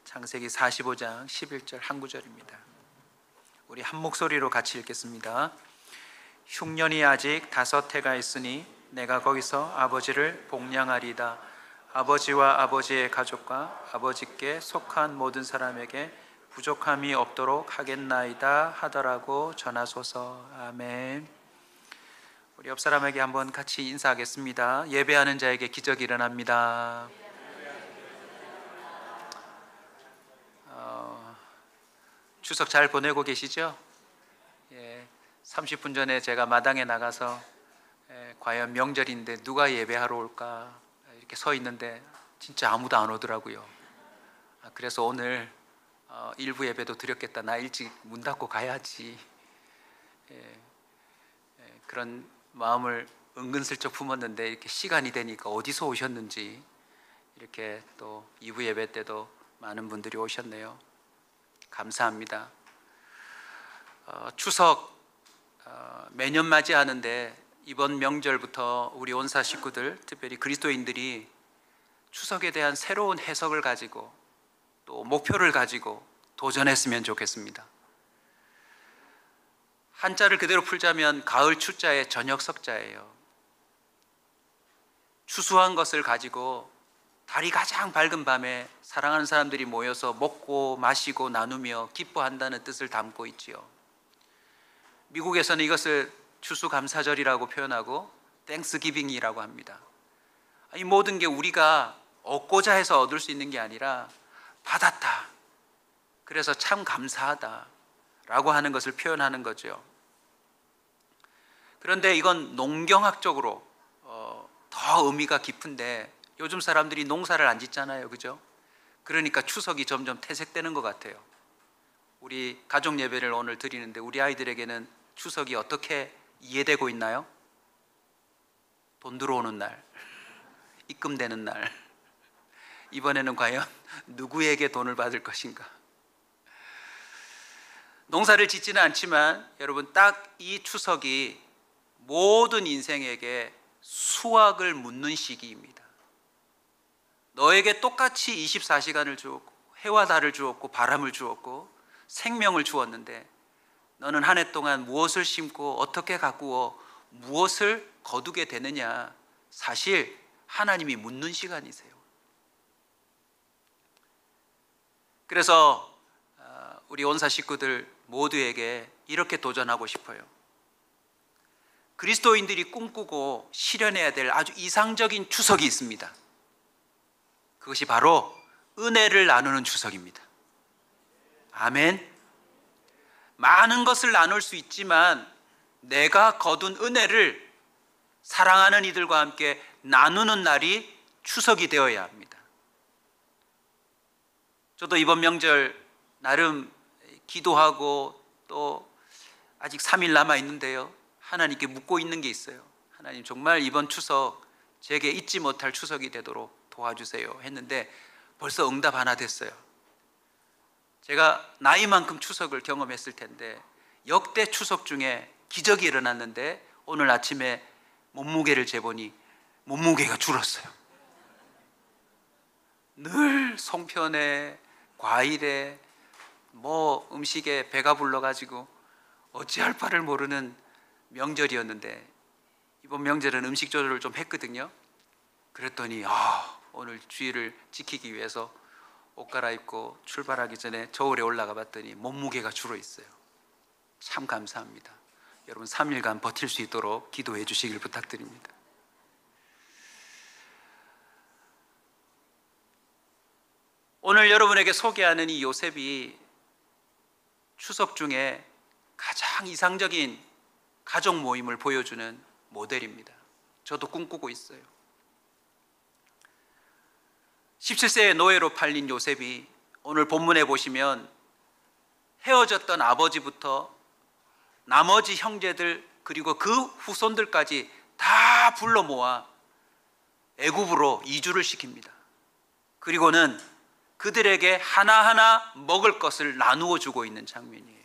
창세기 45장 11절 한 구절입니다. 우리 한 목소리로 같이 읽겠습니다. 흉년이 아직 5해가 있으니 내가 거기서 아버지를 복량하리이다. 아버지와 아버지의 가족과 아버지께 속한 모든 사람에게 부족함이 없도록 하겠나이다 하더라고 전하소서. 아멘. 우리 옆 사람에게 한번 같이 인사하겠습니다. 예배하는 자에게 기적이 일어납니다. 추석 잘 보내고 계시죠? 30분 전에 제가 마당에 나가서 과연 명절인데 누가 예배하러 올까 이렇게 서 있는데 진짜 아무도 안 오더라고요. 그래서 오늘 일부 예배도 드렸겠다. 나 일찍 문 닫고 가야지. 그런 마음을 은근슬쩍 품었는데 이렇게 시간이 되니까 어디서 오셨는지 이렇게 또 2부 예배 때도 많은 분들이 오셨네요. 감사합니다. 추석 매년 맞이하는데 이번 명절부터 우리 온사 식구들, 특별히 그리스도인들이 추석에 대한 새로운 해석을 가지고 또 목표를 가지고 도전했으면 좋겠습니다. 한자를 그대로 풀자면 가을 추자의 저녁 석자예요. 추수한 것을 가지고 달이 가장 밝은 밤에 사랑하는 사람들이 모여서 먹고 마시고 나누며 기뻐한다는 뜻을 담고 있지요. 미국에서는 이것을 추수감사절이라고 표현하고 땡스기빙이라고 합니다. 이 모든 게 우리가 얻고자 해서 얻을 수 있는 게 아니라 받았다, 그래서 참 감사하다 라고 하는 것을 표현하는 거죠. 그런데 이건 농경학적으로 더 의미가 깊은데 요즘 사람들이 농사를 안 짓잖아요, 그죠? 그러니까 추석이 점점 퇴색되는 것 같아요. 우리 가족 예배를 오늘 드리는데 우리 아이들에게는 추석이 어떻게 이해되고 있나요? 돈 들어오는 날, 입금되는 날. 이번에는 과연 누구에게 돈을 받을 것인가? 농사를 짓지는 않지만 여러분, 딱 이 추석이 모든 인생에게 수확을 묻는 시기입니다. 너에게 똑같이 24시간을 주었고 해와 달을 주었고 바람을 주었고 생명을 주었는데 너는 한 해 동안 무엇을 심고 어떻게 가꾸어 무엇을 거두게 되느냐, 사실 하나님이 묻는 시간이세요. 그래서 우리 온사 식구들 모두에게 이렇게 도전하고 싶어요. 그리스도인들이 꿈꾸고 실현해야 될 아주 이상적인 추석이 있습니다. 그것이 바로 은혜를 나누는 추석입니다. 아멘. 많은 것을 나눌 수 있지만 내가 거둔 은혜를 사랑하는 이들과 함께 나누는 날이 추석이 되어야 합니다. 저도 이번 명절 나름 기도하고 또 아직 3일 남아 있는데요, 하나님께 묻고 있는 게 있어요. 하나님, 정말 이번 추석 제게 잊지 못할 추석이 되도록 도와주세요 했는데 벌써 응답 하나 됐어요. 제가 나이만큼 추석을 경험했을 텐데 역대 추석 중에 기적이 일어났는데 오늘 아침에 몸무게를 재보니 몸무게가 줄었어요. 늘 송편에 과일에 음식에 배가 불러가지고 어찌할 바를 모르는 명절이었는데 이번 명절은 음식 조절을 좀 했거든요. 그랬더니 오늘 주의를 지키기 위해서 옷 갈아입고 출발하기 전에 저울에 올라가 봤더니 몸무게가 줄어 있어요. 참 감사합니다. 여러분, 3일간 버틸 수 있도록 기도해 주시길 부탁드립니다. 오늘 여러분에게 소개하는 이 요셉이 추석 중에 가장 이상적인 가족 모임을 보여주는 모델입니다. 저도 꿈꾸고 있어요. 17세의 노예로 팔린 요셉이 오늘 본문에 보시면 헤어졌던 아버지부터 나머지 형제들 그리고 그 후손들까지 다 불러 모아 애굽으로 이주를 시킵니다. 그리고는 그들에게 하나하나 먹을 것을 나누어 주고 있는 장면이에요.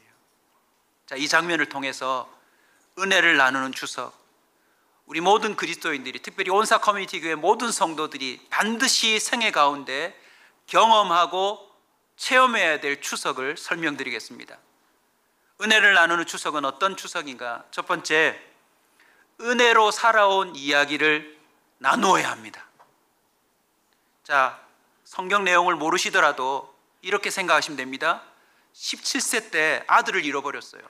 자, 이 장면을 통해서 은혜를 나누는 추석, 우리 모든 그리스도인들이, 특별히 온사 커뮤니티 교회 모든 성도들이 반드시 생애 가운데 경험하고 체험해야 될 추석을 설명드리겠습니다. 은혜를 나누는 추석은 어떤 추석인가? 첫 번째, 은혜로 살아온 이야기를 나누어야 합니다. 자, 성경 내용을 모르시더라도 이렇게 생각하시면 됩니다. 17세 때 아들을 잃어버렸어요.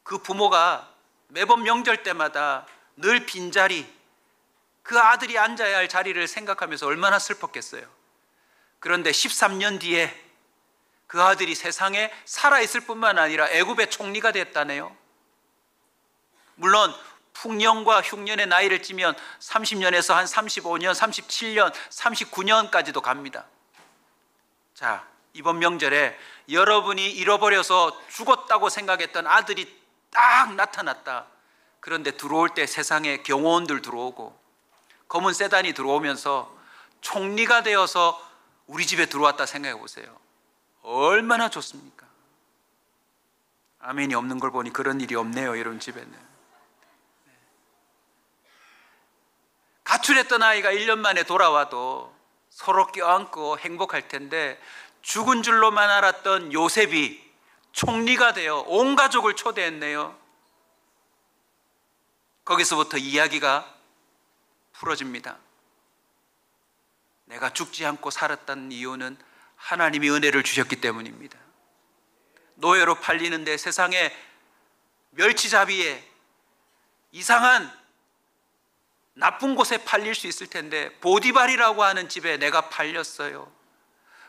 그 부모가 매번 명절 때마다 늘 빈자리, 그 아들이 앉아야 할 자리를 생각하면서 얼마나 슬펐겠어요. 그런데 13년 뒤에 그 아들이 세상에 살아있을 뿐만 아니라 애굽의 총리가 됐다네요. 물론 풍년과 흉년의 나이를 찌면 30년에서 한 35년, 37년, 39년까지도 갑니다. 자, 이번 명절에 여러분이 잃어버려서 죽었다고 생각했던 아들이 딱 나타났다. 그런데 들어올 때 세상에 경호원들 들어오고 검은 세단이 들어오면서 총리가 되어서 우리 집에 들어왔다 생각해 보세요. 얼마나 좋습니까? 아멘이 없는 걸 보니 그런 일이 없네요, 이런 집에는. 가출했던 아이가 1년 만에 돌아와도 서로 껴안고 행복할 텐데, 죽은 줄로만 알았던 요셉이 총리가 되어 온 가족을 초대했네요. 거기서부터 이야기가 풀어집니다. 내가 죽지 않고 살았다는 이유는 하나님이 은혜를 주셨기 때문입니다. 노예로 팔리는데 세상에 멸치잡이에 이상한 나쁜 곳에 팔릴 수 있을 텐데 보디발이라고 하는 집에 내가 팔렸어요.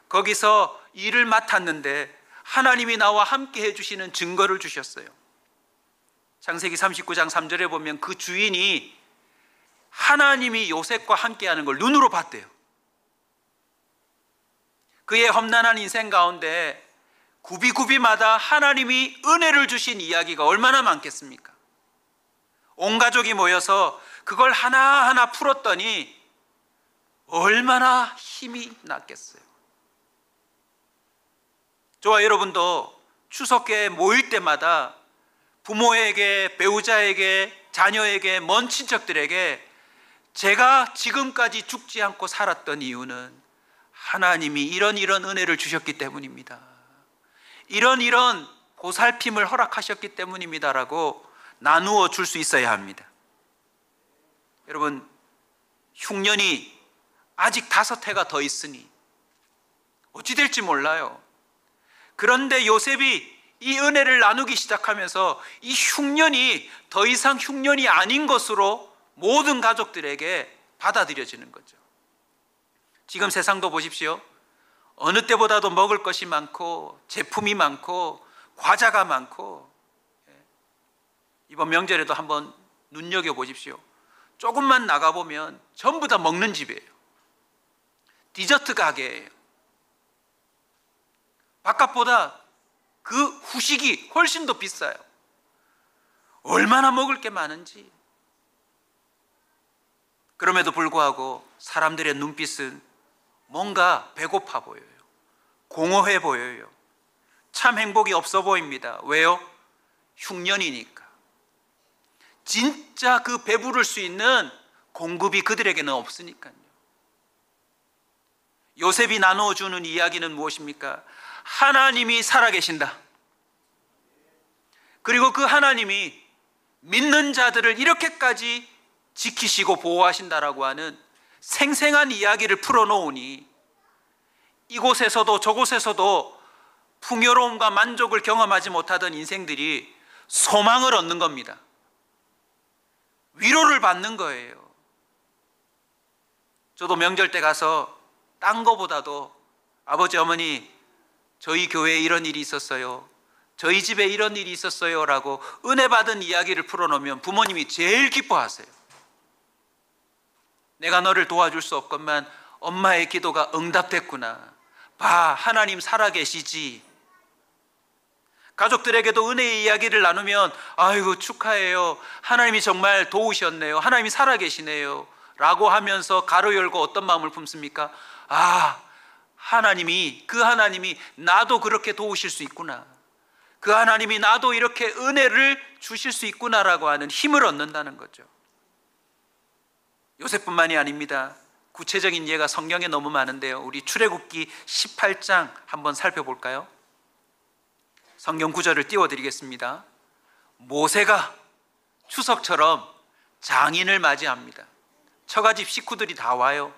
거기서 일을 맡았는데 하나님이 나와 함께 해주시는 증거를 주셨어요. 창세기 39장 3절에 보면 그 주인이 하나님이 요셉과 함께하는 걸 눈으로 봤대요. 그의 험난한 인생 가운데 구비구비마다 하나님이 은혜를 주신 이야기가 얼마나 많겠습니까? 온 가족이 모여서 그걸 하나하나 풀었더니 얼마나 힘이 났겠어요. 저와 여러분도 추석에 모일 때마다 부모에게, 배우자에게, 자녀에게, 먼 친척들에게 제가 지금까지 죽지 않고 살았던 이유는 하나님이 이런 은혜를 주셨기 때문입니다. 이런 보살핌을 허락하셨기 때문입니다라고 나누어 줄 수 있어야 합니다. 여러분, 흉년이 아직 5해가 더 있으니 어찌 될지 몰라요. 그런데 요셉이 이 은혜를 나누기 시작하면서 이 흉년이 더 이상 흉년이 아닌 것으로 모든 가족들에게 받아들여지는 거죠. 지금 세상도 보십시오. 어느 때보다도 먹을 것이 많고 제품이 많고 과자가 많고, 이번 명절에도 한번 눈여겨보십시오. 조금만 나가보면 전부 다 먹는 집이에요. 디저트 가게예요. 바깥보다 그 후식이 훨씬 더 비싸요. 얼마나 먹을 게 많은지. 그럼에도 불구하고 사람들의 눈빛은 뭔가 배고파 보여요. 공허해 보여요. 참 행복이 없어 보입니다. 왜요? 흉년이니까. 진짜 그 배부를 수 있는 공급이 그들에게는 없으니까요. 요셉이 나누어주는 이야기는 무엇입니까? 하나님이 살아계신다. 그리고 그 하나님이 믿는 자들을 이렇게까지 지키시고 보호하신다라고 하는 생생한 이야기를 풀어놓으니 이곳에서도 저곳에서도 풍요로움과 만족을 경험하지 못하던 인생들이 소망을 얻는 겁니다. 위로를 받는 거예요. 저도 명절 때 가서 딴 거보다도 아버지 어머니 저희 교회에 이런 일이 있었어요, 저희 집에 이런 일이 있었어요 라고 은혜 받은 이야기를 풀어놓으면 부모님이 제일 기뻐하세요. 내가 너를 도와줄 수 없건만 엄마의 기도가 응답됐구나. 봐, 하나님 살아계시지. 가족들에게도 은혜의 이야기를 나누면 아이고 축하해요, 하나님이 정말 도우셨네요, 하나님이 살아계시네요 라고 하면서 가로 열고 어떤 마음을 품습니까? 아, 그 하나님이 나도 그렇게 도우실 수 있구나, 그 하나님이 나도 이렇게 은혜를 주실 수 있구나라고 하는 힘을 얻는다는 거죠. 요셉뿐만이 아닙니다. 구체적인 예가 성경에 너무 많은데요. 우리 출애굽기 18장 한번 살펴볼까요? 성경 구절을 띄워드리겠습니다. 모세가 추석처럼 장인을 맞이합니다. 처가집 식구들이 다 와요.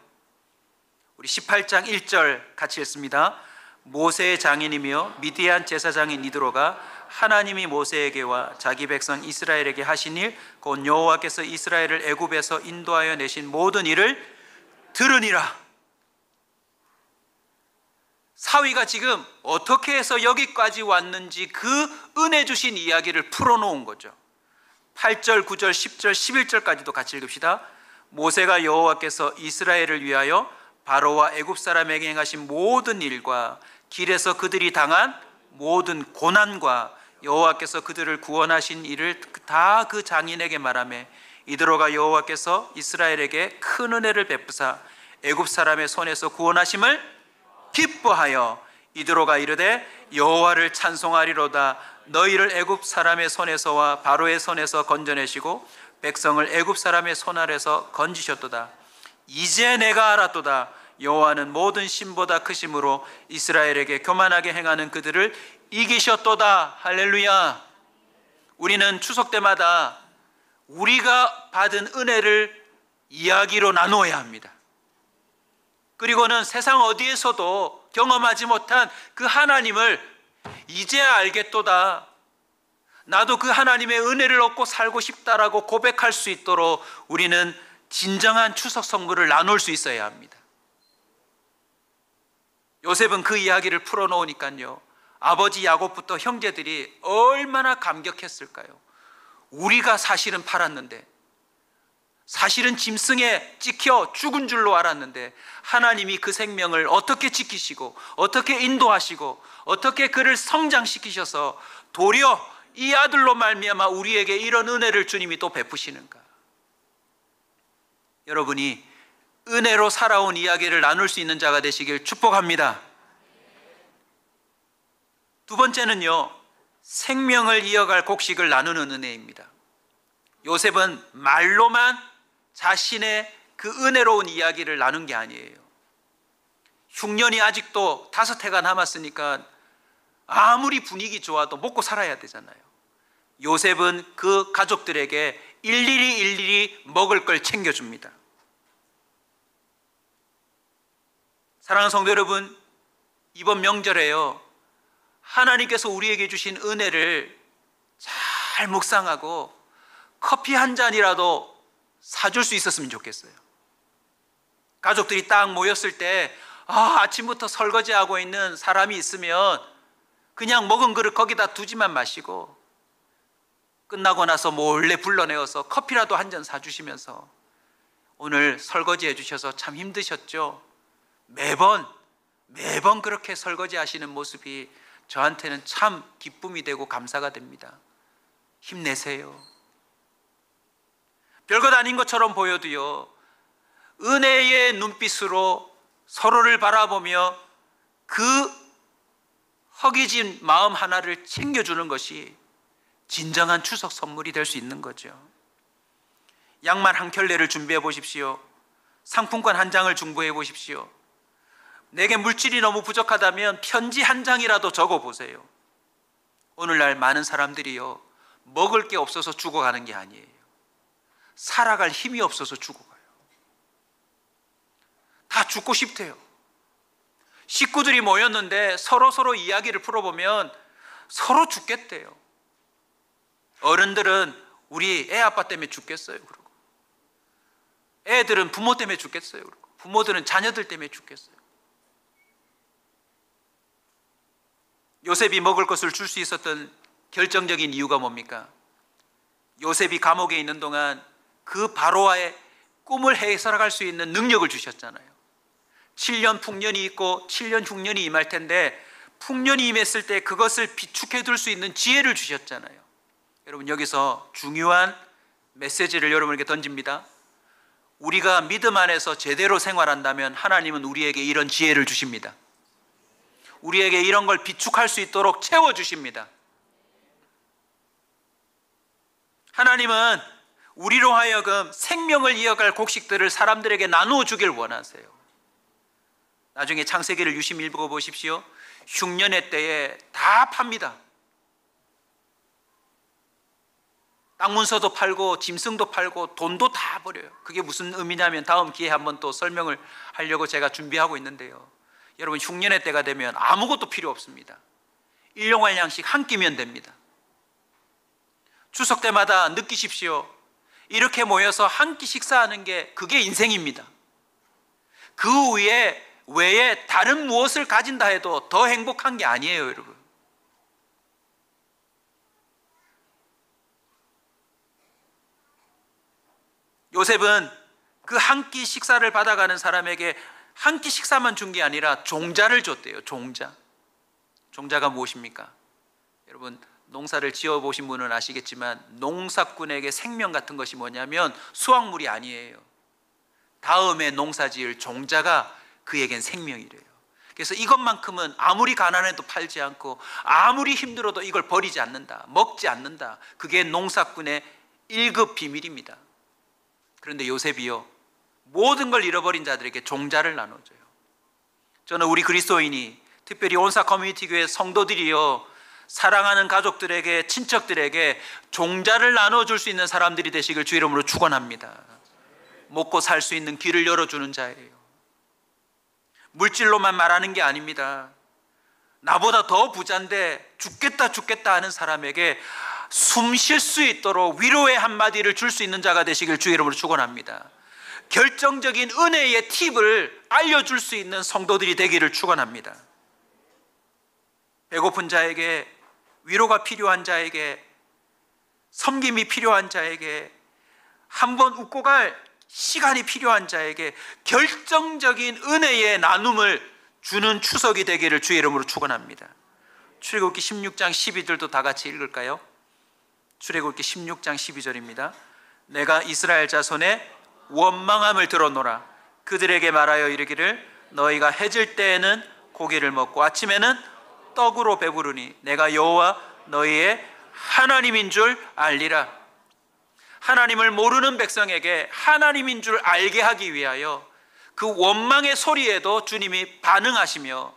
우리 18장 1절 같이 읽습니다. 모세의 장인이며 미디안 제사장인 이드로가 하나님이 모세에게와 자기 백성 이스라엘에게 하신 일, 곧 여호와께서 이스라엘을 애굽에서 인도하여 내신 모든 일을 들으니라. 사위가 지금 어떻게 해서 여기까지 왔는지 그 은혜 주신 이야기를 풀어놓은 거죠. 8절, 9절, 10절, 11절까지도 같이 읽읍시다. 모세가 여호와께서 이스라엘을 위하여 바로와 애굽 사람에게 행하신 모든 일과 길에서 그들이 당한 모든 고난과 여호와께서 그들을 구원하신 일을 다 그 장인에게 말하며 이드로가 여호와께서 이스라엘에게 큰 은혜를 베푸사 애굽 사람의 손에서 구원하심을 기뻐하여 이드로가 이르되 여호와를 찬송하리로다. 너희를 애굽 사람의 손에서와 바로의 손에서 건져내시고 백성을 애굽 사람의 손 아래서 건지셨도다. 이제 내가 알았도다. 여호와는 모든 신보다 크심으로 이스라엘에게 교만하게 행하는 그들을 이기셨도다. 할렐루야. 우리는 추석 때마다 우리가 받은 은혜를 이야기로 나누어야 합니다. 그리고는 세상 어디에서도 경험하지 못한 그 하나님을 이제야 알겠도다. 나도 그 하나님의 은혜를 얻고 살고 싶다라고 고백할 수 있도록 우리는 진정한 추석 선물을 나눌 수 있어야 합니다. 요셉은 그 이야기를 풀어놓으니까요, 아버지 야곱부터 형제들이 얼마나 감격했을까요? 우리가 사실은 팔았는데, 사실은 짐승에 찍혀 죽은 줄로 알았는데 하나님이 그 생명을 어떻게 지키시고 어떻게 인도하시고 어떻게 그를 성장시키셔서 도리어 이 아들로 말미암아 우리에게 이런 은혜를 주님이 또 베푸시는가. 여러분이 은혜로 살아온 이야기를 나눌 수 있는 자가 되시길 축복합니다. 두 번째는요, 생명을 이어갈 곡식을 나누는 은혜입니다. 요셉은 말로만 자신의 그 은혜로운 이야기를 나눈 게 아니에요. 흉년이 아직도 5해가 남았으니까 아무리 분위기 좋아도 먹고 살아야 되잖아요. 요셉은 그 가족들에게 일일이 먹을 걸 챙겨줍니다. 사랑하는 성도 여러분, 이번 명절에요, 하나님께서 우리에게 주신 은혜를 잘 묵상하고 커피 한 잔이라도 사줄 수 있었으면 좋겠어요. 가족들이 딱 모였을 때 아침부터 설거지하고 있는 사람이 있으면 그냥 먹은 그릇 거기다 두지만 마시고 끝나고 나서 몰래 불러내어서 커피라도 한 잔 사주시면서 오늘 설거지 해주셔서 참 힘드셨죠? 매번 그렇게 설거지 하시는 모습이 저한테는 참 기쁨이 되고 감사가 됩니다. 힘내세요. 별것 아닌 것처럼 보여도요, 은혜의 눈빛으로 서로를 바라보며 그 허기진 마음 하나를 챙겨주는 것이 진정한 추석 선물이 될 수 있는 거죠. 양말 한 켤레를 준비해 보십시오. 상품권 한 장을 중보해 보십시오. 내게 물질이 너무 부족하다면 편지 한 장이라도 적어 보세요. 오늘날 많은 사람들이요, 먹을 게 없어서 죽어가는 게 아니에요. 살아갈 힘이 없어서 죽어가요. 다 죽고 싶대요. 식구들이 모였는데 서로 이야기를 풀어보면 서로 죽겠대요. 어른들은 우리 애 아빠 때문에 죽겠어요 그러고, 애들은 부모 때문에 죽겠어요 그러고, 부모들은 자녀들 때문에 죽겠어요. 요셉이 먹을 것을 줄 수 있었던 결정적인 이유가 뭡니까? 요셉이 감옥에 있는 동안 그 바로와의 꿈을 해석할 수 있는 능력을 주셨잖아요. 7년 풍년이 있고 7년 흉년이 임할 텐데 풍년이 임했을 때 그것을 비축해 둘 수 있는 지혜를 주셨잖아요. 여러분, 여기서 중요한 메시지를 여러분에게 던집니다. 우리가 믿음 안에서 제대로 생활한다면 하나님은 우리에게 이런 지혜를 주십니다. 우리에게 이런 걸 비축할 수 있도록 채워주십니다. 하나님은 우리로 하여금 생명을 이어갈 곡식들을 사람들에게 나누어 주길 원하세요. 나중에 창세기를 유심히 읽어보십시오. 흉년의 때에 다 팝니다. 땅 문서도 팔고 짐승도 팔고 돈도 다 버려요. 그게 무슨 의미냐면 다음 기회에 한번 또 설명을 하려고 제가 준비하고 있는데요. 여러분, 흉년의 때가 되면 아무것도 필요 없습니다. 일용할 양식 한 끼면 됩니다. 추석 때마다 느끼십시오. 이렇게 모여서 한 끼 식사하는 게 그게 인생입니다. 그 외에 다른 무엇을 가진다 해도 더 행복한 게 아니에요, 여러분. 요셉은 그 한 끼 식사를 받아가는 사람에게 한 끼 식사만 준 게 아니라 종자를 줬대요. 종자가 무엇입니까? 여러분, 농사를 지어보신 분은 아시겠지만 농사꾼에게 생명 같은 것이 뭐냐면 수확물이 아니에요. 다음에 농사 지을 종자가 그에겐 생명이래요. 그래서 이것만큼은 아무리 가난해도 팔지 않고 아무리 힘들어도 이걸 버리지 않는다, 먹지 않는다. 그게 농사꾼의 1급 비밀입니다. 그런데 요셉이요, 모든 걸 잃어버린 자들에게 종자를 나눠줘요. 저는 우리 그리스도인이, 특별히 온사 커뮤니티 교회 성도들이요, 사랑하는 가족들에게, 친척들에게 종자를 나눠줄 수 있는 사람들이 되시길 주 이름으로 축원합니다. 먹고 살 수 있는 길을 열어주는 자예요. 물질로만 말하는 게 아닙니다. 나보다 더 부자인데 죽겠다 하는 사람에게 숨 쉴 수 있도록 위로의 한마디를 줄 수 있는 자가 되시길 주 이름으로 축원합니다. 결정적인 은혜의 팁을 알려줄 수 있는 성도들이 되기를 축원합니다. 배고픈 자에게, 위로가 필요한 자에게, 섬김이 필요한 자에게, 한번 웃고 갈 시간이 필요한 자에게 결정적인 은혜의 나눔을 주는 추석이 되기를 주의 이름으로 축원합니다. 출애굽기 16장 12절도 다 같이 읽을까요? 출애굽기 16장 12절입니다. 내가 이스라엘 자손의 원망함을 들었노라. 그들에게 말하여 이르기를 너희가 해질 때에는 고기를 먹고 아침에는 떡으로 배부르니 내가 여호와 너희의 하나님인 줄 알리라. 하나님을 모르는 백성에게 하나님인 줄 알게 하기 위하여 그 원망의 소리에도 주님이 반응하시며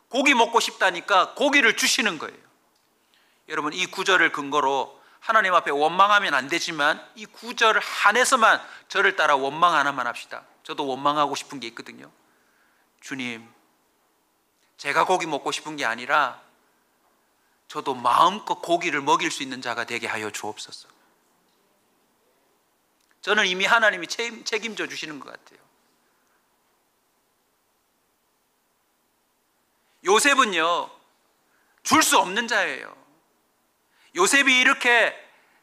고기 먹고 싶다니까 고기를 주시는 거예요. 여러분, 이 구절을 근거로 하나님 앞에 원망하면 안 되지만 이 구절 한해서만 저를 따라 원망 하나만 합시다. 저도 원망하고 싶은 게 있거든요. 주님, 제가 고기 먹고 싶은 게 아니라 저도 마음껏 고기를 먹일 수 있는 자가 되게 하여 주옵소서. 저는 이미 하나님이 책임져 주시는 것 같아요. 요셉은요, 줄 수 없는 자예요. 요셉이 이렇게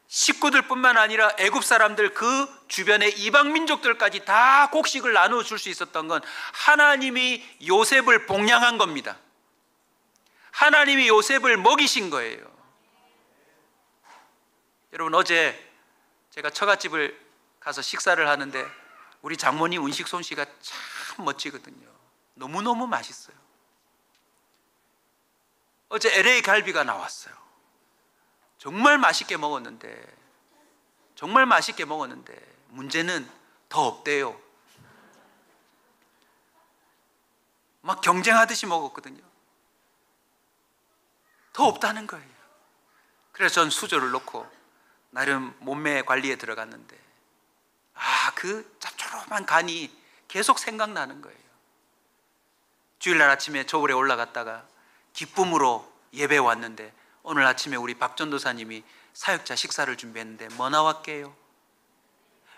식구들뿐만 아니라 애굽 사람들, 그 주변의 이방 민족들까지 다 곡식을 나누어 줄 수 있었던 건 하나님이 요셉을 복량한 겁니다. 하나님이 요셉을 먹이신 거예요. 여러분, 어제 제가 처갓집을 가서 식사를 하는데 우리 장모님 은식 솜씨가 참 멋지거든요. 너무너무 맛있어요. 어제 LA 갈비가 나왔어요. 정말 맛있게 먹었는데 문제는 더 없대요. 막 경쟁하듯이 먹었거든요. 더 없다는 거예요. 그래서 전 수저를 놓고 나름 몸매 관리에 들어갔는데 그 짭조름한 간이 계속 생각나는 거예요. 주일날 아침에 저울에 올라갔다가 기쁨으로 예배 왔는데 오늘 아침에 우리 박 전도사님이 사역자 식사를 준비했는데 뭐 나왔게요?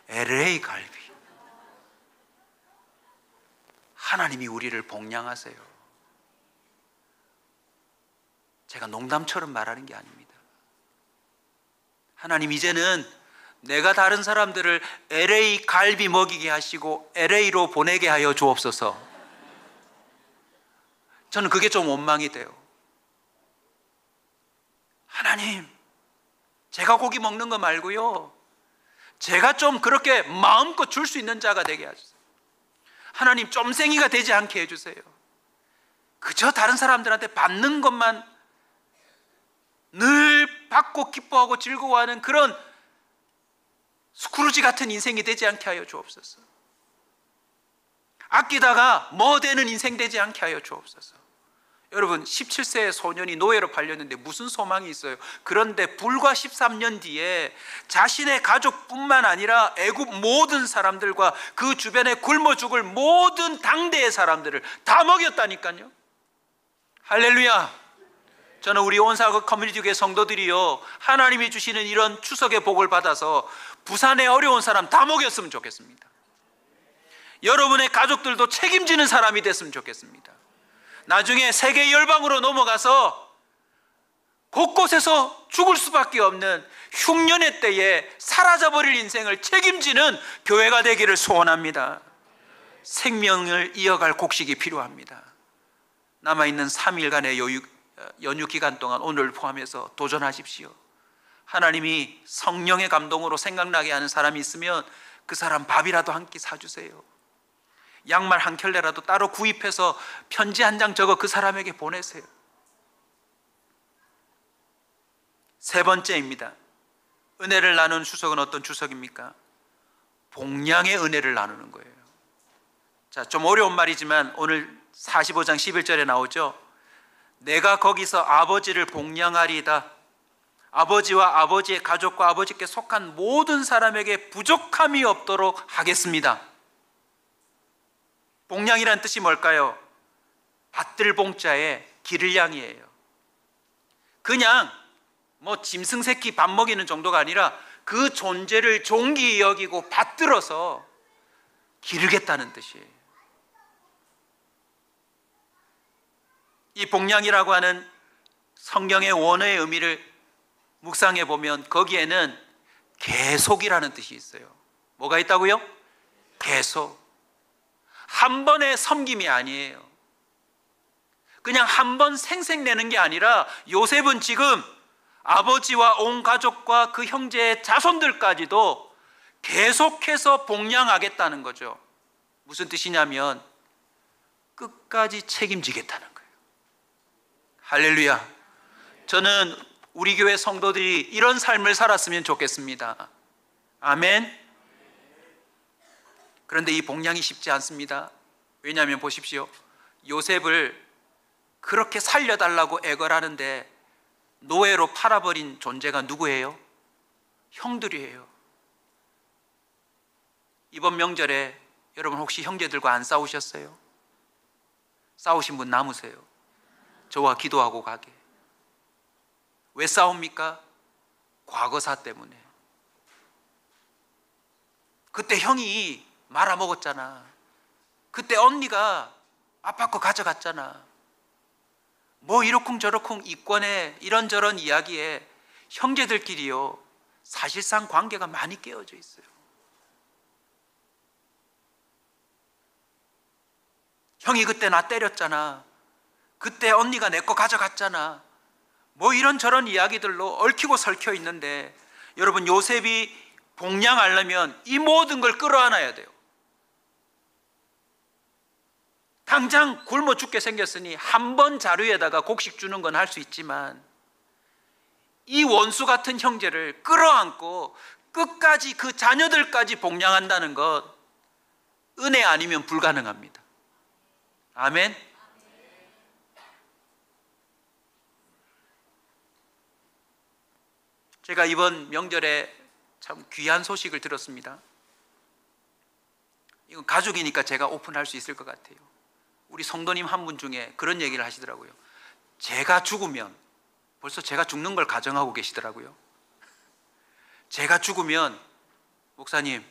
LA 갈비. 하나님이 우리를 복량하세요. 제가 농담처럼 말하는 게 아닙니다. 하나님, 이제는 내가 다른 사람들을 LA 갈비 먹이게 하시고 LA로 보내게 하여 주옵소서. 저는 그게 좀 원망이 돼요. 하나님, 제가 고기 먹는 거 말고요, 제가 좀 그렇게 마음껏 줄 수 있는 자가 되게 하주세요. 하나님, 쫌생이가 되지 않게 해주세요. 그저 다른 사람들한테 받는 것만 늘 받고 기뻐하고 즐거워하는 그런 스크루지 같은 인생이 되지 않게 하여 주옵소서. 아끼다가 뭐 되는 인생 되지 않게 하여 주옵소서. 여러분, 17세의 소년이 노예로 팔렸는데 무슨 소망이 있어요? 그런데 불과 13년 뒤에 자신의 가족뿐만 아니라 애굽 모든 사람들과 그 주변에 굶어 죽을 모든 당대의 사람들을 다 먹였다니까요. 할렐루야. 저는 우리 온사구 커뮤니티 교회 성도들이요, 하나님이 주시는 이런 추석의 복을 받아서 부산의 어려운 사람 다 먹였으면 좋겠습니다. 여러분의 가족들도 책임지는 사람이 됐으면 좋겠습니다. 나중에 세계 열방으로 넘어가서 곳곳에서 죽을 수밖에 없는 흉년의 때에 사라져버릴 인생을 책임지는 교회가 되기를 소원합니다. 생명을 이어갈 곡식이 필요합니다. 남아있는 3일간의 연휴 기간 동안 오늘 포함해서 도전하십시오. 하나님이 성령의 감동으로 생각나게 하는 사람이 있으면 그 사람 밥이라도 한 끼 사주세요. 양말 한 켤레라도 따로 구입해서 편지 한 장 적어 그 사람에게 보내세요. 세 번째입니다. 은혜를 나누는 추석은 어떤 추석입니까? 복량의 은혜를 나누는 거예요. 자, 좀 어려운 말이지만 오늘 45장 11절에 나오죠. 내가 거기서 아버지를 복량하리이다. 아버지와 아버지의 가족과 아버지께 속한 모든 사람에게 부족함이 없도록 하겠습니다. 복량이란 뜻이 뭘까요? 밭들 봉자에 기를 양이에요. 그냥 뭐 짐승 새끼 밥 먹이는 정도가 아니라 그 존재를 존귀히 여기고 받들어서 기르겠다는 뜻이에요. 이 복량이라고 하는 성경의 원어의 의미를 묵상해 보면 거기에는 계속이라는 뜻이 있어요. 뭐가 있다고요? 계속. 한 번의 섬김이 아니에요. 그냥 한 번 생색내는 게 아니라 요셉은 지금 아버지와 온 가족과 그 형제의 자손들까지도 계속해서 복량하겠다는 거죠. 무슨 뜻이냐면 끝까지 책임지겠다는 거예요. 할렐루야. 저는 우리 교회 성도들이 이런 삶을 살았으면 좋겠습니다. 아멘. 그런데 이 복량이 쉽지 않습니다. 왜냐하면 보십시오. 요셉을 그렇게 살려달라고 애걸하는데 노예로 팔아버린 존재가 누구예요? 형들이에요. 이번 명절에 여러분 혹시 형제들과 안 싸우셨어요? 싸우신 분 남으세요. 저와 기도하고 가게. 왜 싸웁니까? 과거사 때문에. 그때 형이 말아먹었잖아. 그때 언니가 아빠 거 가져갔잖아. 뭐 이러쿵저러쿵 이권에 이런저런 이야기에 형제들끼리요, 사실상 관계가 많이 깨어져 있어요. 형이 그때 나 때렸잖아. 그때 언니가 내 거 가져갔잖아. 뭐 이런저런 이야기들로 얽히고 설켜 있는데, 여러분 요셉이 복량하려면 이 모든 걸 끌어안아야 돼요. 당장 굶어 죽게 생겼으니 한 번 자루에다가 곡식 주는 건 할 수 있지만 이 원수 같은 형제를 끌어안고 끝까지 그 자녀들까지 복량한다는 것, 은혜 아니면 불가능합니다. 아멘. 제가 이번 명절에 참 귀한 소식을 들었습니다. 이건 가족이니까 제가 오픈할 수 있을 것 같아요. 우리 성도님 한 분 중에 그런 얘기를 하시더라고요. 제가 죽으면, 벌써 제가 죽는 걸 가정하고 계시더라고요. 제가 죽으면 목사님,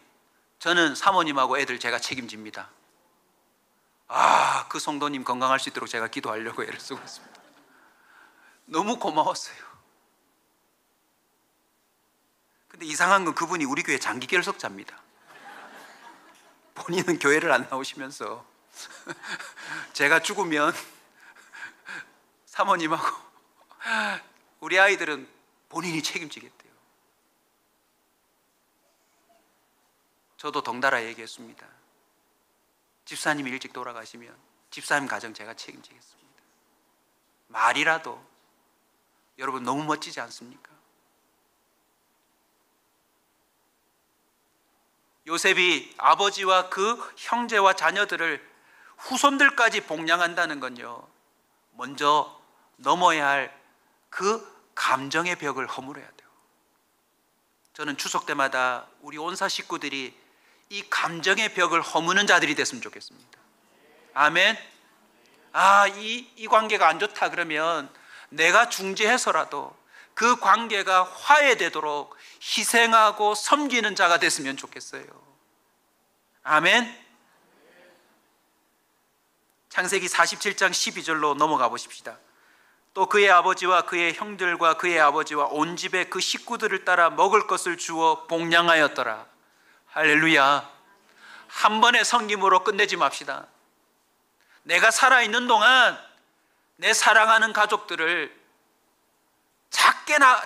저는 사모님하고 애들 제가 책임집니다. 그 성도님 건강할 수 있도록 제가 기도하려고 애를 쓰고 있습니다. 너무 고마웠어요. 근데 이상한 건 그분이 우리 교회 장기 결석자입니다. 본인은 교회를 안 나오시면서 제가 죽으면 사모님하고 우리 아이들은 본인이 책임지겠대요. 저도 덩달아 얘기했습니다. 집사님이 일찍 돌아가시면 집사님 가정 제가 책임지겠습니다. 말이라도. 여러분 너무 멋지지 않습니까? 요셉이 아버지와 그 형제와 자녀들을 후손들까지 복양한다는 건요, 먼저 넘어야 할 그 감정의 벽을 허물어야 돼요. 저는 추석 때마다 우리 온사 식구들이 이 감정의 벽을 허무는 자들이 됐으면 좋겠습니다. 아멘. 이 관계가 안 좋다 그러면 내가 중재해서라도 그 관계가 화해되도록 희생하고 섬기는 자가 됐으면 좋겠어요. 아멘. 창세기 47장 12절로 넘어가 보십시다. 또 그의 아버지와 그의 형들과 그의 아버지와 온 집에 그 식구들을 따라 먹을 것을 주어 복양하였더라. 할렐루야. 한 번의 섬김으로 끝내지 맙시다. 내가 살아있는 동안 내 사랑하는 가족들을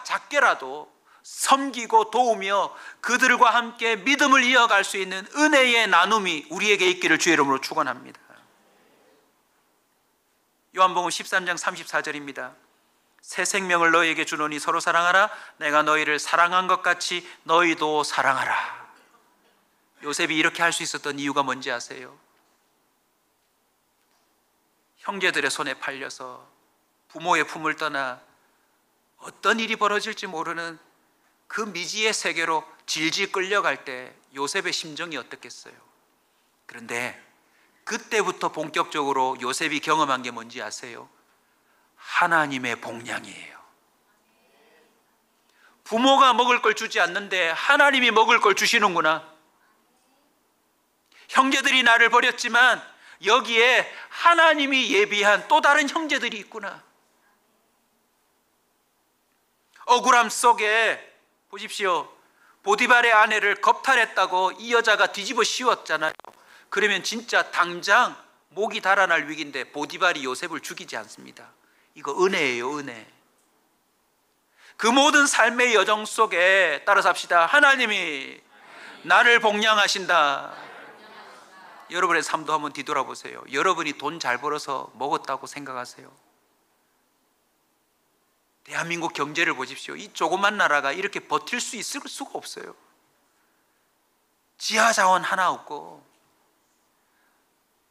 작게라도 섬기고 도우며 그들과 함께 믿음을 이어갈 수 있는 은혜의 나눔이 우리에게 있기를 주의 이름으로 축원합니다. 요한복음 13장 34절입니다. 새 생명을 너희에게 주노니 서로 사랑하라. 내가 너희를 사랑한 것 같이 너희도 사랑하라. 요셉이 이렇게 할 수 있었던 이유가 뭔지 아세요? 형제들의 손에 팔려서 부모의 품을 떠나 어떤 일이 벌어질지 모르는 그 미지의 세계로 질질 끌려갈 때 요셉의 심정이 어떻겠어요? 그런데 그때부터 본격적으로 요셉이 경험한 게 뭔지 아세요? 하나님의 복량이에요. 부모가 먹을 걸 주지 않는데 하나님이 먹을 걸 주시는구나. 형제들이 나를 버렸지만 여기에 하나님이 예비한 또 다른 형제들이 있구나. 억울함 속에 보십시오. 보디발의 아내를 겁탈했다고 이 여자가 뒤집어 씌웠잖아요. 그러면 진짜 당장 목이 달아날 위기인데 보디발이 요셉을 죽이지 않습니다. 이거 은혜예요, 은혜. 그 모든 삶의 여정 속에 따라서 합시다. 하나님이 나를 복양하신다. 여러분의 삶도 한번 뒤돌아보세요. 여러분이 돈 잘 벌어서 먹었다고 생각하세요? 대한민국 경제를 보십시오. 이 조그만 나라가 이렇게 버틸 수 있을 수가 없어요. 지하 자원 하나 없고,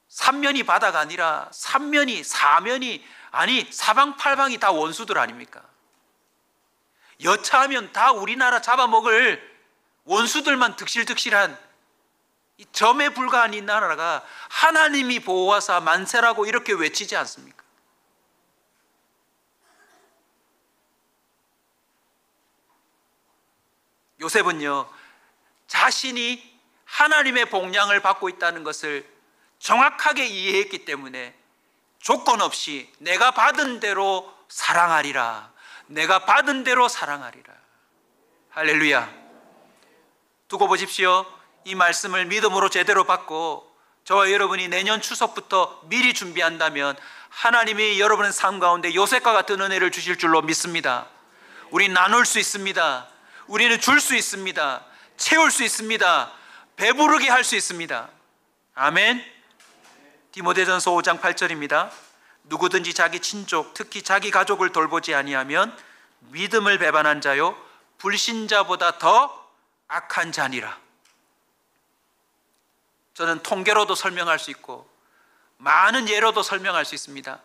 삼면이 바다가 아니라 삼면이 사면이 아니 사방팔방이 다 원수들 아닙니까? 여차하면 다 우리나라 잡아먹을 원수들만 득실득실한 이 점에 불과한 이 나라가 하나님이 보호하사 만세라고 이렇게 외치지 않습니까? 요셉은요, 자신이 하나님의 복량을 받고 있다는 것을 정확하게 이해했기 때문에 조건 없이 내가 받은 대로 사랑하리라. 내가 받은 대로 사랑하리라. 할렐루야. 두고 보십시오. 이 말씀을 믿음으로 제대로 받고 저와 여러분이 내년 추석부터 미리 준비한다면 하나님이 여러분의 삶 가운데 요셉과 같은 은혜를 주실 줄로 믿습니다. 우리 나눌 수 있습니다. 우리는 줄 수 있습니다. 채울 수 있습니다. 배부르게 할 수 있습니다. 아멘. 디모데전서 5장 8절입니다. 누구든지 자기 친족, 특히 자기 가족을 돌보지 아니하면 믿음을 배반한 자요 불신자보다 더 악한 자니라. 저는 통계로도 설명할 수 있고 많은 예로도 설명할 수 있습니다.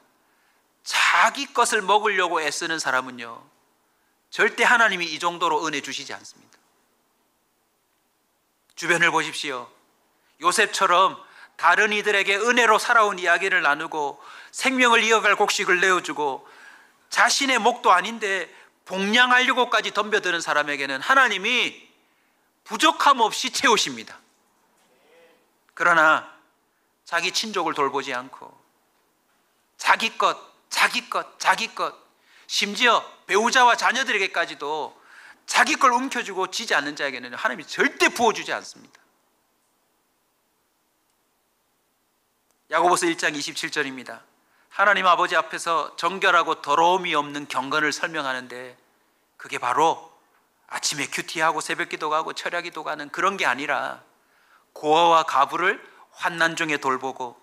자기 것을 먹으려고 애쓰는 사람은요, 절대 하나님이 이 정도로 은혜 주시지 않습니다. 주변을 보십시오. 요셉처럼 다른 이들에게 은혜로 살아온 이야기를 나누고 생명을 이어갈 곡식을 내어주고 자신의 목도 아닌데 복양하려고까지 덤벼드는 사람에게는 하나님이 부족함 없이 채우십니다. 그러나 자기 친족을 돌보지 않고 자기 것, 심지어 배우자와 자녀들에게까지도 자기 걸 움켜쥐고 지지 않는 자에게는 하나님이 절대 부어주지 않습니다. 야고보서 1장 27절입니다. 하나님 아버지 앞에서 정결하고 더러움이 없는 경건을 설명하는데 그게 바로 아침에 큐티하고 새벽 기도하고 철야 기도하는 그런 게 아니라 고아와 가부를 환난 중에 돌보고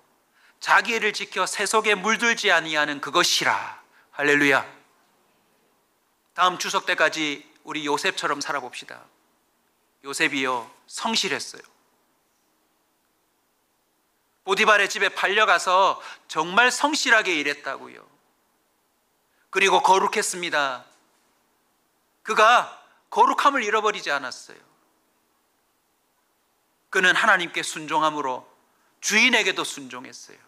자기 일을 지켜 세속에 물들지 아니하는 그것이라. 할렐루야. 다음 추석 때까지 우리 요셉처럼 살아봅시다. 요셉이요 성실했어요. 보디발의 집에 팔려가서 정말 성실하게 일했다고요. 그리고 거룩했습니다. 그가 거룩함을 잃어버리지 않았어요. 그는 하나님께 순종함으로 주인에게도 순종했어요.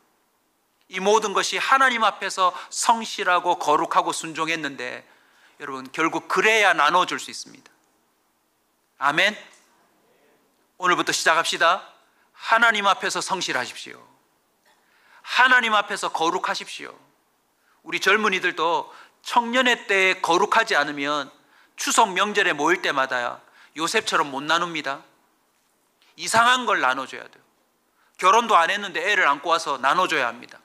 이 모든 것이 하나님 앞에서 성실하고 거룩하고 순종했는데, 여러분, 결국 그래야 나눠줄 수 있습니다. 아멘. 오늘부터 시작합시다. 하나님 앞에서 성실하십시오. 하나님 앞에서 거룩하십시오. 우리 젊은이들도 청년의 때에 거룩하지 않으면 추석 명절에 모일 때마다 요셉처럼 못 나눕니다. 이상한 걸 나눠줘야 돼요. 결혼도 안 했는데 애를 안고 와서 나눠줘야 합니다.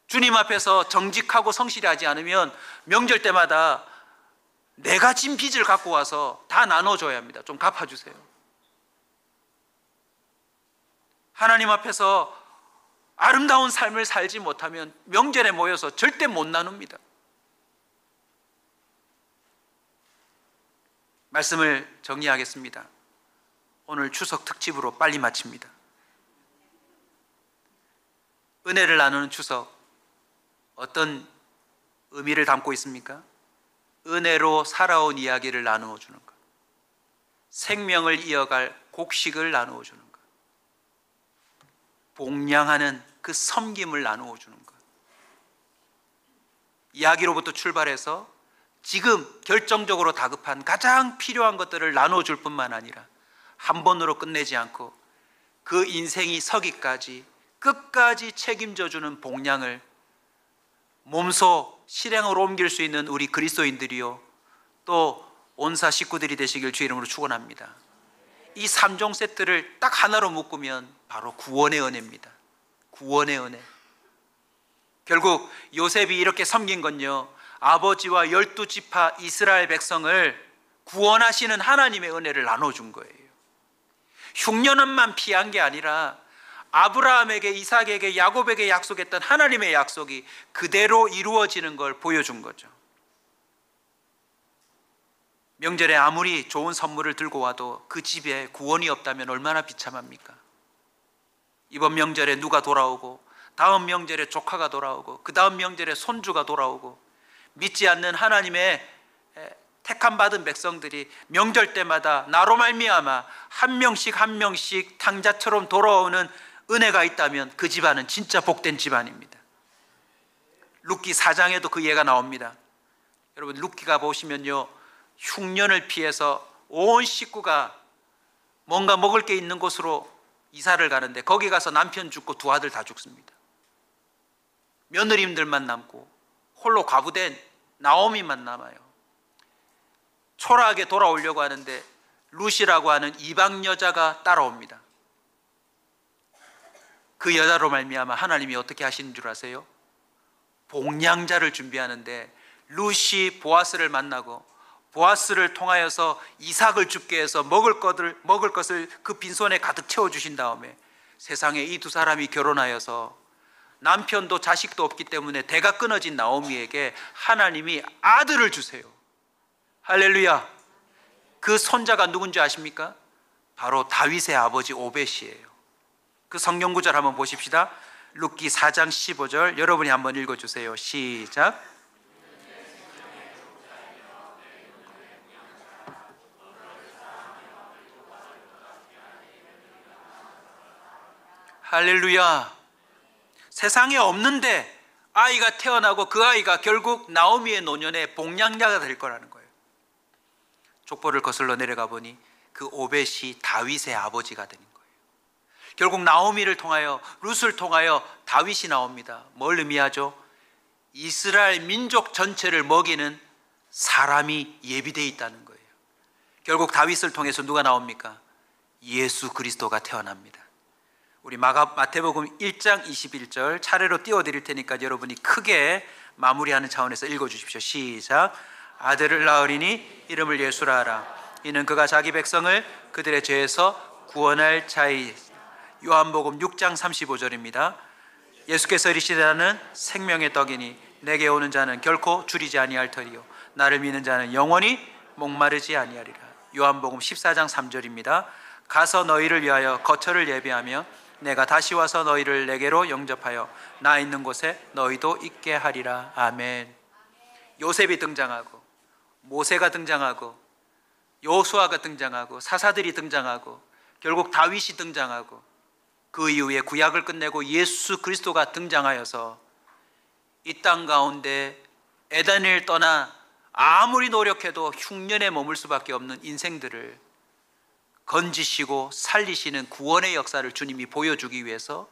주님 앞에서 정직하고 성실하지 않으면 명절 때마다 내가 진 빚을 갖고 와서 다 나눠줘야 합니다. 좀 갚아주세요. 하나님 앞에서 아름다운 삶을 살지 못하면 명절에 모여서 절대 못 나눕니다. 말씀을 정리하겠습니다. 오늘 추석 특집으로 빨리 마칩니다. 은혜를 나누는 추석, 어떤 의미를 담고 있습니까? 은혜로 살아온 이야기를 나누어 주는 것, 생명을 이어갈 곡식을 나누어 주는 것, 봉양하는 그 섬김을 나누어 주는 것. 이야기로부터 출발해서 지금 결정적으로 다급한 가장 필요한 것들을 나누어 줄 뿐만 아니라 한 번으로 끝내지 않고 그 인생이 서기까지 끝까지 책임져 주는 봉양을 몸소 실행으로 옮길 수 있는 우리 그리스도인들이요, 또 온사 식구들이 되시길 주 이름으로 축원합니다. 이 3종 세트를 딱 하나로 묶으면 바로 구원의 은혜입니다. 구원의 은혜. 결국 요셉이 이렇게 섬긴 건요, 아버지와 12지파 이스라엘 백성을 구원하시는 하나님의 은혜를 나눠준 거예요. 흉년원만 피한 게 아니라 아브라함에게, 이삭에게, 야곱에게 약속했던 하나님의 약속이 그대로 이루어지는 걸 보여준 거죠. 명절에 아무리 좋은 선물을 들고 와도 그 집에 구원이 없다면 얼마나 비참합니까? 이번 명절에 누가 돌아오고, 다음 명절에 조카가 돌아오고, 그 다음 명절에 손주가 돌아오고, 믿지 않는 하나님의 택함 받은 백성들이 명절 때마다 나로 말미암아 한 명씩 한 명씩 탕자처럼 돌아오는 은혜가 있다면 그 집안은 진짜 복된 집안입니다. 룻기 4장에도 그 예가 나옵니다. 여러분, 룻기가 보시면요, 흉년을 피해서 온 식구가 뭔가 먹을 게 있는 곳으로 이사를 가는데 거기 가서 남편 죽고 두 아들 다 죽습니다. 며느님들만 남고 홀로 과부된 나오미만 남아요. 초라하게 돌아오려고 하는데 룻이라고 하는 이방 여자가 따라옵니다. 그 여자로 말미암아 하나님이 어떻게 하시는 줄 아세요? 봉양자를 준비하는데 룻이 보아스를 만나고 보아스를 통하여서 이삭을 죽게 해서 먹을 것을 그 빈손에 가득 채워주신 다음에 세상에 이 두 사람이 결혼하여서 남편도 자식도 없기 때문에 대가 끊어진 나오미에게 하나님이 아들을 주세요. 할렐루야. 그 손자가 누군지 아십니까? 바로 다윗의 아버지 오벳이에요. 그 성경 구절 한번 보십시다. 룻기 4장 15절 여러분이 한번 읽어주세요. 시작. 할렐루야. 세상에 없는데 아이가 태어나고 그 아이가 결국 나오미의 노년에 봉양자가 될 거라는 거예요. 족보를 거슬러 내려가 보니 그 오벳이 다윗의 아버지가 되는 거예요. 결국 나오미를 통하여, 룻을 통하여 다윗이 나옵니다. 뭘 의미하죠? 이스라엘 민족 전체를 먹이는 사람이 예비되어 있다는 거예요. 결국 다윗을 통해서 누가 나옵니까? 예수 그리스도가 태어납니다. 우리 마태복음 1장 21절 차례로 띄워드릴 테니까 여러분이 크게 마무리하는 차원에서 읽어주십시오. 시작. 아들을 낳으리니 이름을 예수라 하라. 이는 그가 자기 백성을 그들의 죄에서 구원할 자이. 요한복음 6장 35절입니다. 예수께서 이르시되 나는 생명의 떡이니 내게 오는 자는 결코 줄이지 아니할 터리요 나를 믿는 자는 영원히 목마르지 아니하리라. 요한복음 14장 3절입니다. 가서 너희를 위하여 거처를 예비하며 내가 다시 와서 너희를 내게로 영접하여 나 있는 곳에 너희도 있게 하리라. 아멘. 요셉이 등장하고 모세가 등장하고 여호수아가 등장하고 사사들이 등장하고 결국 다윗이 등장하고 그 이후에 구약을 끝내고 예수 그리스도가 등장하여서 이 땅 가운데 에덴을 떠나 아무리 노력해도 흉년에 머물 수밖에 없는 인생들을 건지시고 살리시는 구원의 역사를 주님이 보여주기 위해서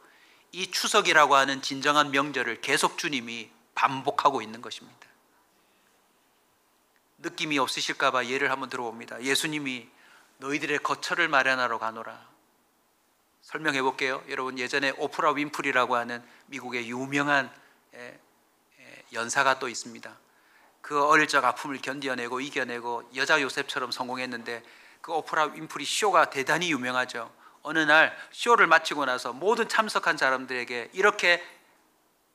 이 추석이라고 하는 진정한 명절을 계속 주님이 반복하고 있는 것입니다. 느낌이 없으실까 봐 예를 한번 들어봅니다. 예수님이 너희들의 거처를 마련하러 가노라. 설명해 볼게요. 여러분, 예전에 오프라 윈프리라고 하는 미국의 유명한 연사가 또 있습니다. 그 어릴 적 아픔을 견뎌내고 이겨내고 여자 요셉처럼 성공했는데 그 오프라 윈프리 쇼가 대단히 유명하죠. 어느 날 쇼를 마치고 나서 모든 참석한 사람들에게 이렇게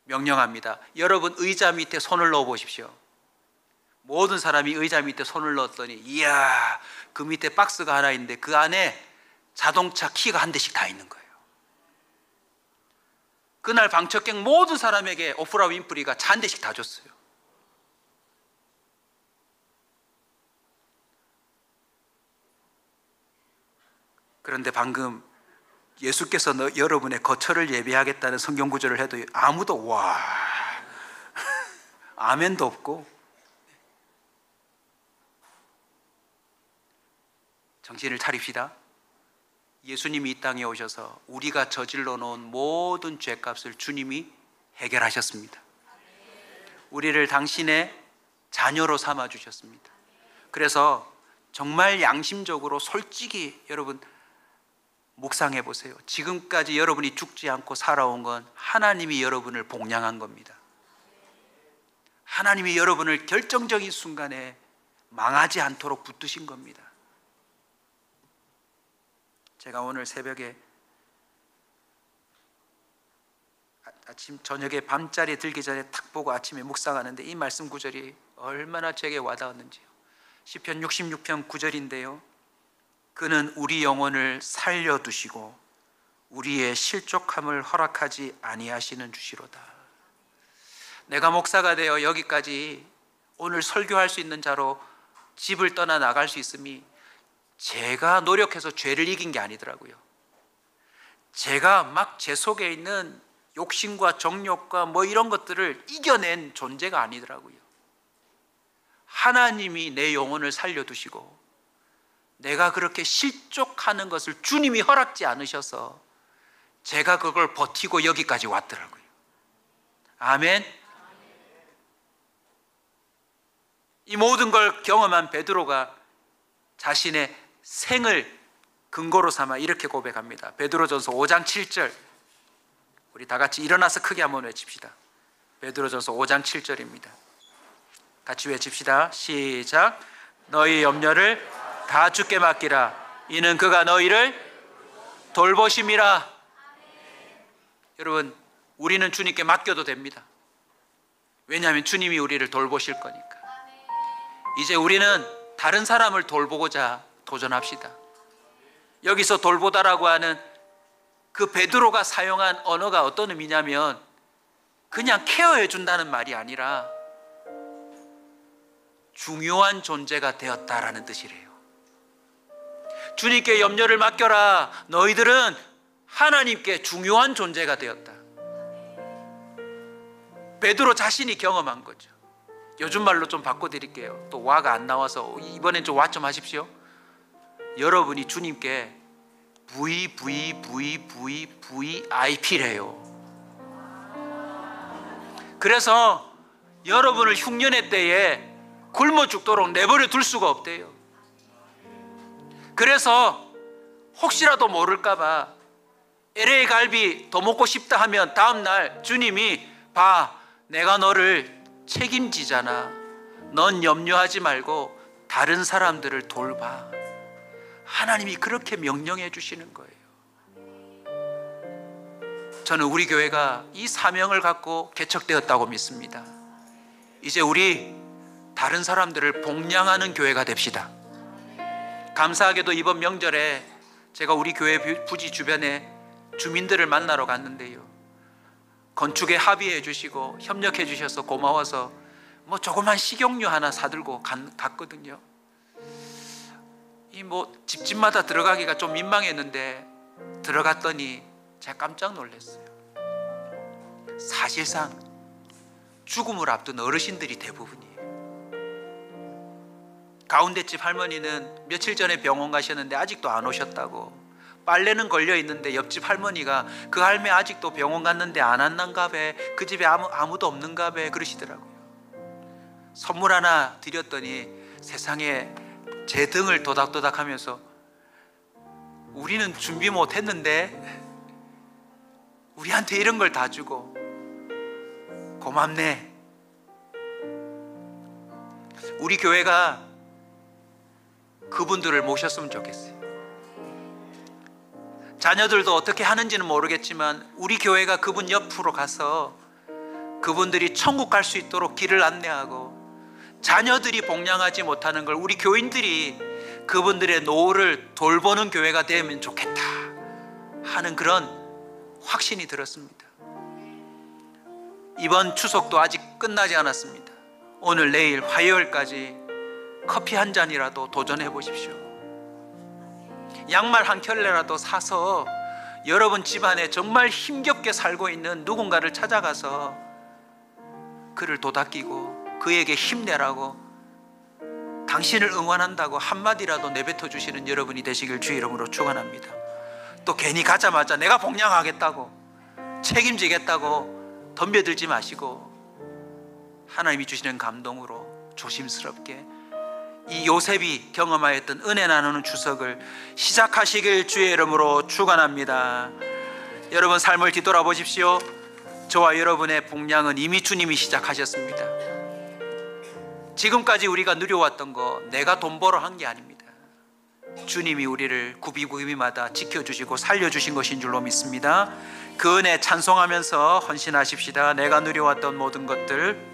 명령합니다. 여러분 의자 밑에 손을 넣어 보십시오. 모든 사람이 의자 밑에 손을 넣었더니 이야, 그 밑에 박스가 하나 있는데 그 안에 자동차 키가 한 대씩 다 있는 거예요. 그날 방청객 모든 사람에게 오프라 윈프리가 차 한 대씩 다 줬어요. 그런데 방금 예수께서 여러분의 거처를 예비하겠다는 성경 구절을 해도 아무도 와 아멘도 없고, 정신을 차립시다. 예수님이 이 땅에 오셔서 우리가 저질러 놓은 모든 죄값을 주님이 해결하셨습니다. 우리를 당신의 자녀로 삼아 주셨습니다. 그래서 정말 양심적으로 솔직히 여러분 묵상해 보세요. 지금까지 여러분이 죽지 않고 살아온 건 하나님이 여러분을 복량한 겁니다. 하나님이 여러분을 결정적인 순간에 망하지 않도록 붙드신 겁니다. 제가 오늘 새벽에 아침 저녁에 밤자리 들기 전에 탁 보고 아침에 묵상하는데 이 말씀 구절이 얼마나 제게 와닿았는지요. 시편 66편 9절인데요. 그는 우리 영혼을 살려두시고 우리의 실족함을 허락하지 아니하시는 주시로다. 내가 목사가 되어 여기까지 오늘 설교할 수 있는 자로 집을 떠나 나갈 수 있음이 제가 노력해서 죄를 이긴 게 아니더라고요. 제가 막 제 속에 있는 욕심과 정욕과 뭐 이런 것들을 이겨낸 존재가 아니더라고요. 하나님이 내 영혼을 살려두시고 내가 그렇게 실족하는 것을 주님이 허락지 않으셔서 제가 그걸 버티고 여기까지 왔더라고요. 아멘. 이 모든 걸 경험한 베드로가 자신의 생을 근거로 삼아 이렇게 고백합니다. 베드로전서 5장 7절. 우리 다 같이 일어나서 크게 한번 외칩시다. 베드로전서 5장 7절입니다. 같이 외칩시다. 시작. 너희 염려를 다 주께 맡기라. 이는 그가 너희를 돌보심이라. 여러분, 우리는 주님께 맡겨도 됩니다. 왜냐하면 주님이 우리를 돌보실 거니까. 이제 우리는 다른 사람을 돌보고자 도전합시다. 여기서 돌보다라고 하는 그 베드로가 사용한 언어가 어떤 의미냐면 그냥 케어해 준다는 말이 아니라 중요한 존재가 되었다라는 뜻이래요. 주님께 염려를 맡겨라. 너희들은 하나님께 중요한 존재가 되었다. 베드로 자신이 경험한 거죠. 요즘 말로 좀 바꿔드릴게요. 또 와가 안 나와서 이번엔 좀 와 좀 하십시오. 여러분이 주님께 VIP래요. 그래서 여러분을 흉년의 때에 굶어 죽도록 내버려 둘 수가 없대요. 그래서 혹시라도 모를까봐 LA 갈비 더 먹고 싶다 하면 다음날 주님이 봐, 내가 너를 책임지잖아. 넌 염려하지 말고 다른 사람들을 돌봐. 하나님이 그렇게 명령해 주시는 거예요. 저는 우리 교회가 이 사명을 갖고 개척되었다고 믿습니다. 이제 우리 다른 사람들을 복량하는 교회가 됩시다. 감사하게도 이번 명절에 제가 우리 교회 부지 주변에 주민들을 만나러 갔는데요, 건축에 합의해 주시고 협력해 주셔서 고마워서 뭐 조그만 식용유 하나 사들고 갔거든요. 이 뭐 집집마다 들어가기가 좀 민망했는데 들어갔더니 제가 깜짝 놀랐어요. 사실상 죽음을 앞둔 어르신들이 대부분이에요. 가운데 집 할머니는 며칠 전에 병원 가셨는데 아직도 안 오셨다고, 빨래는 걸려 있는데 옆집 할머니가 그 할매 아직도 병원 갔는데 안 왔는가 봐, 그 집에 아무도 없는가 봐 그러시더라고요. 선물 하나 드렸더니 세상에 제 등을 도닥도닥 하면서 우리는 준비 못 했는데 우리한테 이런 걸 다 주고 고맙네. 우리 교회가 그분들을 모셨으면 좋겠어요. 자녀들도 어떻게 하는지는 모르겠지만 우리 교회가 그분 옆으로 가서 그분들이 천국 갈 수 있도록 길을 안내하고, 자녀들이 복양하지 못하는 걸 우리 교인들이 그분들의 노후를 돌보는 교회가 되면 좋겠다 하는 그런 확신이 들었습니다. 이번 추석도 아직 끝나지 않았습니다. 오늘 내일 화요일까지 커피 한 잔이라도 도전해 보십시오. 양말 한 켤레라도 사서 여러분 집안에 정말 힘겹게 살고 있는 누군가를 찾아가서 그를 도닥이고 그에게 힘내라고, 당신을 응원한다고 한마디라도 내뱉어 주시는 여러분이 되시길 주의 이름으로 축원합니다. 또 괜히 가자마자 내가 복양하겠다고, 책임지겠다고 덤벼들지 마시고 하나님이 주시는 감동으로 조심스럽게 이 요셉이 경험하였던 은혜 나누는 추석을 시작하시길 주의 이름으로 축원합니다. 여러분 삶을 뒤돌아보십시오. 저와 여러분의 복양은 이미 주님이 시작하셨습니다. 지금까지 우리가 누려왔던 거 내가 돈 벌어 한 게 아닙니다. 주님이 우리를 구비구비마다 지켜주시고 살려주신 것인 줄로 믿습니다. 그 은혜 찬송하면서 헌신하십시다. 내가 누려왔던 모든 것들